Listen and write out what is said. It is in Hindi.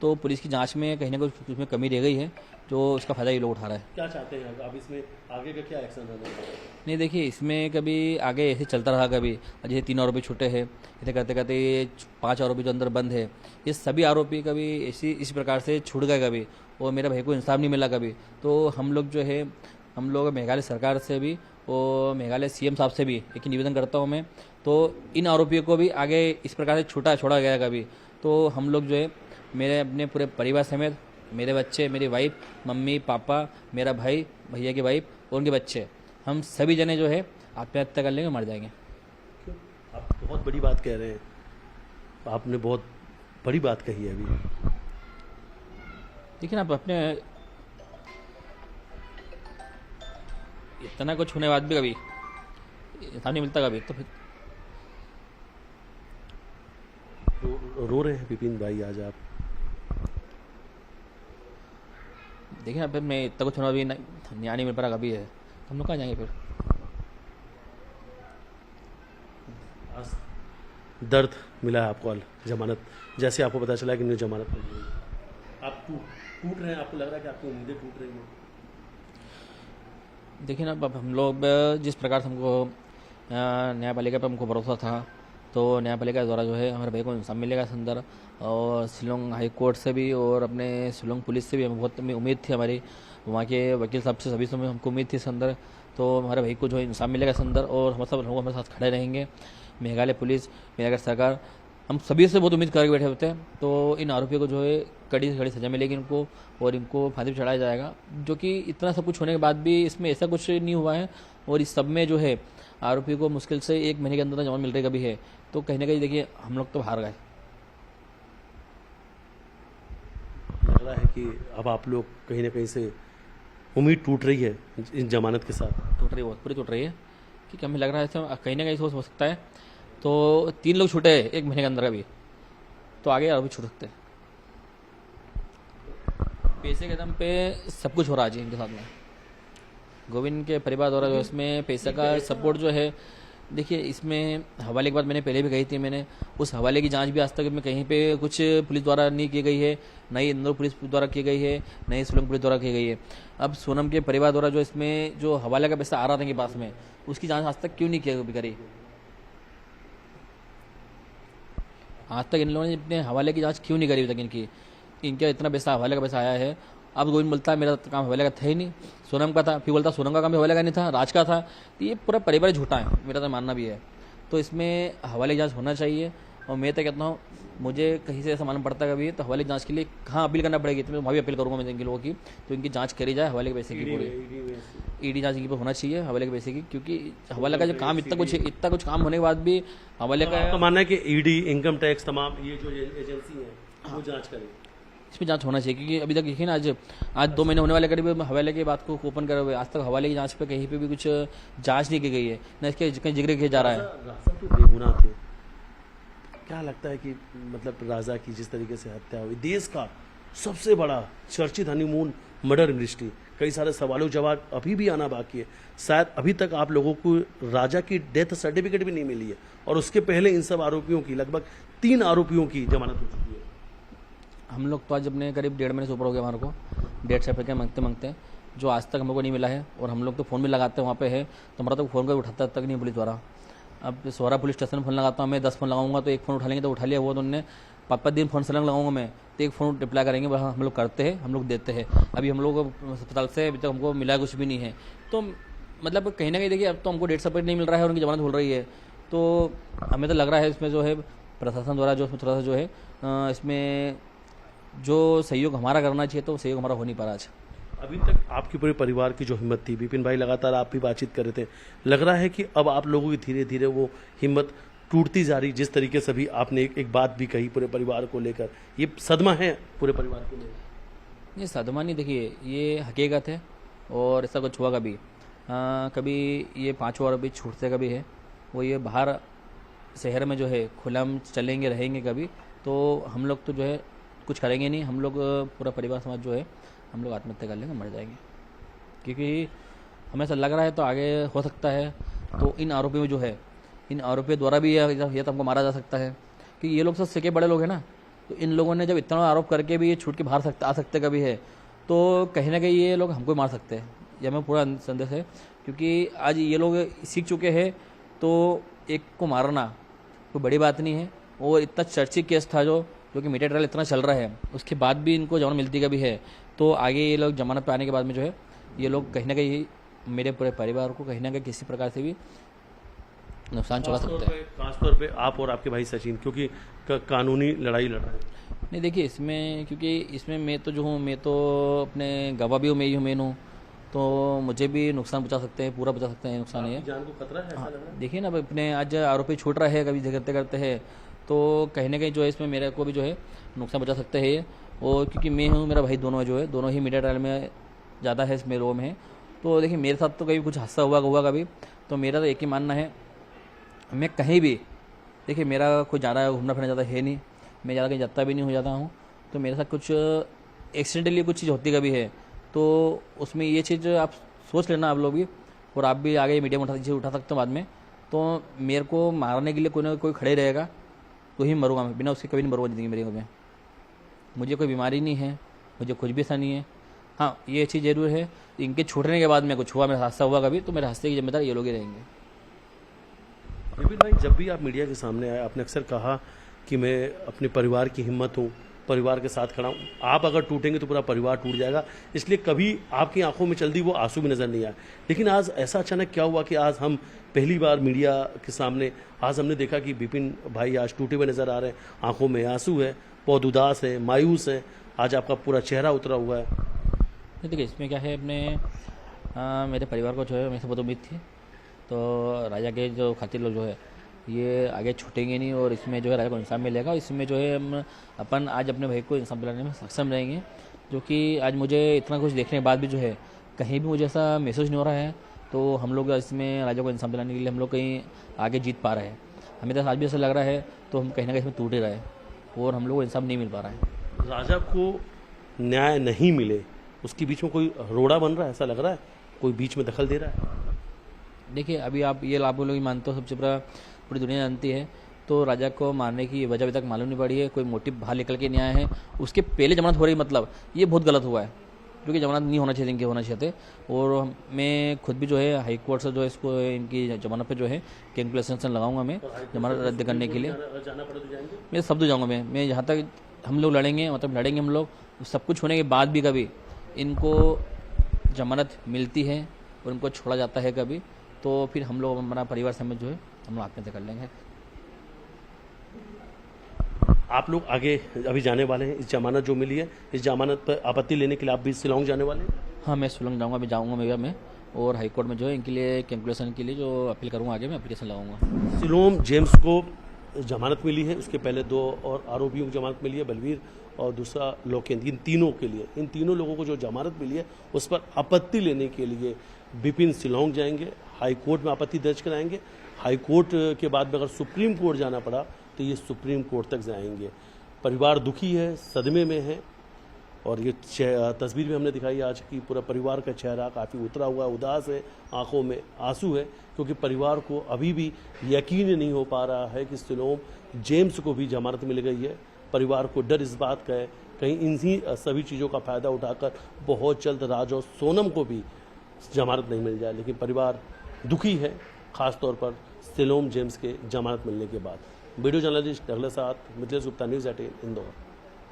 तो पुलिस की जांच में कहीं ना कुछ उसमें कमी रह गई है, जो इसका फ़ायदा ये लोग उठा रहा है। क्या चाहते हैं अब इसमें आगे का क्या एक्शन रहने वाला है? नहीं देखिए, इसमें कभी आगे ऐसे चलता रहा, कभी जैसे 3 आरोपी छूटे हैं, ऐसे करते करते ये 5 आरोपी जो अंदर बंद है, ये सभी आरोपी कभी इसी प्रकार से छूट गए कभी, और मेरे भाई को इंसाफ नहीं मिला कभी। तो हम लोग मेघालय सरकार से भी और मेघालय सीएम साहब से भी एक ही निवेदन करता हूँ मैं, तो इन आरोपियों को भी आगे इस प्रकार से छोड़ा गया कभी, तो हम लोग जो है मेरे अपने पूरे परिवार समेत, मेरे बच्चे, मेरी वाइफ, मम्मी पापा, मेरा भाई, भैया की वाइफ और उनके बच्चे, हम सभी जने जो है आत्महत्या कर लेंगे, मर जाएंगे। क्यों? आप बहुत बड़ी बात कह रहे हैं, आपने बहुत बड़ी बात कही है अभी। देखिए ना, आप अपने इतना कुछ होने के बाद भी कभी इंसान नहीं मिलता कभी, तो फिर रो रहे हैं विपिन भाई आज आप? देखिए ना, फिर मैं इतना कुछ होना अभी न्याय नहीं मिल पा रहा कभी है, तो हम लोग कहाँ जाएंगे फिर। आज दर्द मिला है आपको जमानत, जैसे आपको पता चला कि न्यू जमानत मिल गई, आप टूट रहे हैं, आपको लग रहा है कि आपकी उम्मीदें टूट रही हैं? देखिए ना, अब हम लोग जिस प्रकार से हमको न्यायपालिका पर हमको भरोसा था, तो न्यायपालिका द्वारा जो है हमारे भाई को इंसाफ मिलेगा इस अंदर, और शिलोंग हाई कोर्ट से भी और अपने शिलोंग पुलिस से भी हमें बहुत उम्मीद थी, हमारी वहाँ के वकील साहब से, सभी से हमको उम्मीद थी इस अंदर, तो हमारे भाई को जो है इंसाफ मिलेगा इस अंदर, और हम सब लोग हमारे साथ खड़े रहेंगे। मेघालय पुलिस, मेघालय सरकार, हम सभी से बहुत उम्मीद करके बैठे होते हैं, तो इन आरोपियों को जो है कड़ी से कड़ी सजा मिलेगी इनको, और इनको फांसी पर चढ़ाया जाएगा, जो कि इतना सब कुछ होने के बाद भी इसमें ऐसा कुछ नहीं हुआ है। और इस सब में जो है आरोपी को मुश्किल से 1 महीने के अंदर जमानत मिल रही कभी है, तो कहीं ना कहीं देखिए हम लोग तो हार गए। लग रहा है कि अब आप लोग कहीं ना कहीं से उम्मीद टूट रही है इन जमानत के साथ? टूट रही है, बहुत पूरी टूट रही है, क्योंकि हमें लग रहा है कहीं ना कहीं से हो सकता है, तो 3 लोग छूटे हैं 1 महीने के अंदर अभी, तो आगे और भी छूट सकते हैं। पैसे के दम पे सब कुछ हो रहा है जी इनके साथ में, गोविंद के परिवार द्वारा जो इसमें पैसे का सपोर्ट जो है। देखिए, इसमें हवाले की बात मैंने पहले भी कही थी, मैंने उस हवाले की जांच भी आज तक में कहीं पे कुछ पुलिस द्वारा नहीं की गई है, न ही इंदौर पुलिस द्वारा की गई है, न ही शिलोंग पुलिस द्वारा की गई है। अब सोनम के परिवार द्वारा जो इसमें जो हवाले का पैसा आ रहा था इनके पास में, उसकी जांच आज तक क्यों नहीं करी? आज तक इन लोगों ने अपने हवाले की जांच क्यों नहीं करी अभी तक इनका इतना पैसा, हवाले का पैसा आया है। अब गोविंद बोलता है मेरा काम हवाले का था ही नहीं, सोनम का था, फिर बोलता सोनम का काम भी हवाले का नहीं था, राज का था, तो ये पूरा परिवार झूठा है, मेरा तो मानना भी है। तो इसमें हवाले की जांच होना चाहिए, और मैं तो कहता हूँ मुझे कहीं से ऐसा मालूम पड़ता है कभी, तो हवाले की जांच के लिए कहाँ अपील करना पड़ेगी, तो मैं वहाँ भी अपील करूँगा मैं इनके लोगों की, तो इनकी जाँच करी जाए हवाले के पैसे की, पूरी ईडी जाँच इनकी पर होना चाहिए हवाले के पैसे की, क्योंकि हवाले का जो काम इतना कुछ काम होने के बाद भी हवाले का आपका मानना है कि ईडी, इनकम टैक्स, तमाम ये जो एजेंसी है वो जांच करे, इसमें जांच होना चाहिए, क्योंकि अभी तक देखिए ना, आज 2 महीने होने वाले करीब हवाले की बात को ओपन करे हुए, आज तक हवाले की जांच पे कहीं पे भी कुछ जांच नहीं की गई है, न इसके कहीं जिक्र किया जा रहा है। राजा तो बेगुनाह थे, क्या लगता है कि मतलब राजा की जिस तरीके से हत्या हुई, देश का सबसे बड़ा चर्चित हनीमून मर्डर मिस्ट्री, कई सारे सवालों जवाब अभी भी आना बाकी है, शायद अभी तक आप लोगों को राजा की डेथ सर्टिफिकेट भी नहीं मिली है, और उसके पहले इन सब आरोपियों की लगभग 3 आरोपियों की जमानत हो चुकी है। हम लोग तो आज अपने करीब 1.5 महीने से ऊपर हो गया हमारे को डेट सर्टिफिकेट मांगते, जो आज तक हम लोग को नहीं मिला है, और हम लोग तो फ़ोन भी लगाते हैं वहाँ पे है, तो हमारा तो फ़ोन को उठाता तक नहीं पुलिस द्वारा। अब सोहरा पुलिस स्टेशन में फ़ोन लगाता हूँ मैं, 10 फ़ोन लगाऊंगा तो एक फ़ोन उठा लेंगे, तो उठा लिया वो, तो उन्होंने 5-5 दिन फ़ोन सलंग लगाऊंगा मैं, तो एक फ़ोन रिप्लाई करेंगे, बस हम लोग करते हैं, हम लोग देते हैं। अभी हम लोग अस्पताल से अभी तक हमको मिला कुछ भी नहीं है, तो मतलब कहीं ना कहीं देखिए अब तो हमको डेट सर्टिफिकेट नहीं मिल रहा है और उनकी जमानत हो रही है, तो हमें तो लग रहा है इसमें जो है प्रशासन द्वारा जो थोड़ा सा जो है इसमें जो सहयोग हमारा करना चाहिए, तो सहयोग हमारा हो नहीं पा रहा आज। अभी तक आपके पूरे परिवार की जो हिम्मत थी, विपिन भाई लगातार आप भी बातचीत कर रहे थे, लग रहा है कि अब आप लोगों की धीरे धीरे वो हिम्मत टूटती जा रही, जिस तरीके से भी आपने एक बात भी कही पूरे परिवार को लेकर, ये सदमा है पूरे परिवार को लेकर? ये सदमा नहीं, देखिए ये हकीकत है, और ऐसा कुछ हुआ कभी कभी ये 5 और भी छूटते कभी है, वो ये बाहर शहर में जो है खुला हम चलेंगे रहेंगे कभी, तो हम लोग तो जो है कुछ करेंगे नहीं, हम लोग पूरा परिवार समाज जो है हम लोग आत्महत्या कर लेंगे, मर जाएंगे, क्योंकि हमें ऐसा लग रहा है तो आगे हो सकता है, तो इन आरोपियों में जो है इन आरोपियों द्वारा भी ये तो हमको मारा जा सकता है, कि ये लोग सब सके बड़े लोग हैं ना, तो इन लोगों ने जब इतना आरोप करके भी ये छूट के बाहर आ सकते कभी है, तो कहीं ना कहीं ये लोग हमको मार सकते हैं। यह हमें पूरा संदेश है, क्योंकि आज ये लोग सीख चुके हैं, तो एक को मारना कोई बड़ी बात नहीं है। और इतना चर्चित केस था जो कि मीडिया ट्रायल इतना चल रहा है, उसके बाद भी इनको जमानत मिलती कभी है, तो आगे ये लोग जमानत पे आने के बाद में जो है ये लोग कहीं ना कहीं मेरे पूरे परिवार को कहीं ना कहीं किसी प्रकार से भी नुकसान चला सकते हैं। खासतौर पे आप और आपके भाई सचिन, क्योंकि कानूनी लड़ाई लड़ रहे हैं। नहीं देखिए, इसमें क्योंकि इसमें मैं तो जो हूँ, मैं तो अपने गवाह भी हूँ, मैं ही हूँ, मेन हूँ, तो मुझे भी नुकसान पहुंचा सकते हैं, पूरा पहुंचा सकते हैं नुकसान ये। जान को खतरा है ऐसा लग रहा है? देखिए ना, अब अपने आज आरोपी छूट रहा है कभी करते करते हैं, तो कहीं ना कहीं जो है इसमें मेरे को भी जो है नुकसान पहुंचा सकते हैं। और क्योंकि मैं हूँ, मेरा भाई दोनों जो है, दोनों ही मीडिया ट्रायल में ज़्यादा है, इसमें रो में है। तो देखिए मेरे साथ तो कभी कुछ हादसा हुआ कभी, तो मेरा तो एक ही मानना है, मैं कहीं भी, देखिए मेरा कोई ज़्यादा घूमना फिरना ज़्यादा है नहीं, मैं ज़्यादा कहीं जाता भी नहीं हो जाता हूँ, तो मेरे साथ कुछ एक्सीडेंटली कुछ चीज़ होती कभी है, तो उसमें ये चीज़ आप सोच लेना आप लोग भी, और आप भी आगे मीडिया में उठा सकते हो बाद में। तो मेरे को मारने के लिए कोई ना कोई खड़े रहेगा तो ही मरूंगा मैं, बिना उसके कभी नहीं मरूंगा ज़िंदगी मेरी में। मुझे कोई बीमारी नहीं है, मुझे कुछ भी ऐसा नहीं है। हाँ, ये चीज़ जरूर है, इनके छूटने के बाद में कुछ हुआ, मेरा हादसा हुआ कभी, तो मेरे हादसे की जिम्मेदार ये लोग ही रहेंगे। विपिन भाई, जब भी आप मीडिया के सामने आए, आपने अक्सर कहा कि मैं अपने परिवार की हिम्मत हूँ, परिवार के साथ खड़ा हूँ। आप अगर टूटेंगे तो पूरा परिवार टूट जाएगा, इसलिए कभी आपकी आंखों में जल्दी वो आंसू भी नजर नहीं आए। लेकिन आज ऐसा अचानक क्या हुआ कि आज हम पहली बार मीडिया के सामने, आज हमने देखा कि विपिन भाई आज टूटे हुए नजर आ रहे हैं, आंखों में आंसू है, बहुत उदास है, मायूस है, आज आपका पूरा चेहरा उतरा हुआ है। देखिए इसमें क्या है, अपने मेरे परिवार को जो है मेरे से बहुत उम्मीद थी, तो राजा के जो खातिर लोग जो है ये आगे छूटेंगे नहीं, और इसमें जो है राजा को इंसाफ मिलेगा। इसमें जो है हम अपन आज अपने भाई को इंसाफ दिलाने में सक्षम रहेंगे, जो कि आज मुझे इतना कुछ देखने के बाद भी जो है कहीं भी मुझे ऐसा महसूस नहीं हो रहा है, तो हम लोग इसमें राजा को इंसाफ दिलाने के लिए हम लोग कहीं आगे जीत पा रहे हैं। हमें तो आज भी ऐसा लग रहा है, तो हम कहीं ना कहीं इसमें टूट ही रहे हैं और हम लोग को इंसाफ नहीं मिल पा रहा है। राजा को न्याय नहीं मिले, उसके बीच में कोई रोड़ा बन रहा है, ऐसा लग रहा है कोई बीच में दखल दे रहा है। देखिए अभी आप लोग ही मानते हो, सबसे पूरी दुनिया जानती है, तो राजा को मारने की वजह अभी तक मालूम नहीं पड़ी है, कोई मोटिव बाहर निकल के नहीं आया है। उसके पहले जमानत हो रही, मतलब ये बहुत गलत हुआ है, क्योंकि जमानत नहीं होना चाहिए, इनके होना चाहिए थे। और मैं खुद भी जो है हाई कोर्ट से जो है इसको इनकी जमानत पे जो है कैंकुलेशन लगाऊंगा, मैं जमानत रद्द करने के लिए जाना पड़े तो जाएंगे, मैं सब जाऊँगा। मैं जहाँ तक हम लोग लड़ेंगे, मतलब लड़ेंगे हम लोग, सब कुछ होने के बाद भी कभी इनको जमानत मिलती है और इनको छोड़ा जाता है कभी, तो फिर हम लोग हमारा परिवार समेत जो है हम लोग आत्महत्या कर लेंगे। आप लोग आगे अभी जाने वाले हैं, इस जमानत जो मिली है, इस जमानत पर आपत्ति लेने के लिए आप भी शिलांग जाने वाले हैं? हाँ, मैं शिलांग जाऊँगा, अभी जाऊँगा मैं और हाई कोर्ट में जो है इनके लिए कैंकुलेशन के लिए जो अपील करूँगा, आगे मैं एप्लीकेशन लगाऊंगा। सिलोम जेम्स को जमानत मिली है, उसके पहले 2 और आरोपियों को जमानत मिली है, बलवीर और दूसरा लोकेंद्र, इन तीनों के लिए, इन तीनों लोगों को जो जमानत मिली है उस पर आपत्ति लेने के लिए विपिन शिलांग जाएंगे, हाई कोर्ट में आपत्ति दर्ज कराएंगे। हाई कोर्ट के बाद में अगर सुप्रीम कोर्ट जाना पड़ा तो ये सुप्रीम कोर्ट तक जाएंगे। परिवार दुखी है, सदमे में है, और ये तस्वीर भी हमने दिखाई आज की, पूरा परिवार का चेहरा काफ़ी उतरा हुआ है, उदास है, आंखों में आंसू है, क्योंकि परिवार को अभी भी यकीन नहीं हो पा रहा है कि सिलोम जेम्स को भी जमानत मिल गई है। परिवार को डर इस बात का है कहीं इन्हीं सभी चीज़ों का फ़ायदा उठाकर बहुत जल्द राज और सोनम को भी जमानत नहीं मिल जाए, लेकिन परिवार दुखी है, खासतौर पर सिलोम जेम्स के जमानत मिलने के बाद। वीडियो जर्नलिस्ट डगलस साथ मिथिलेश गुप्ता, न्यूज़ 18 इंदौर।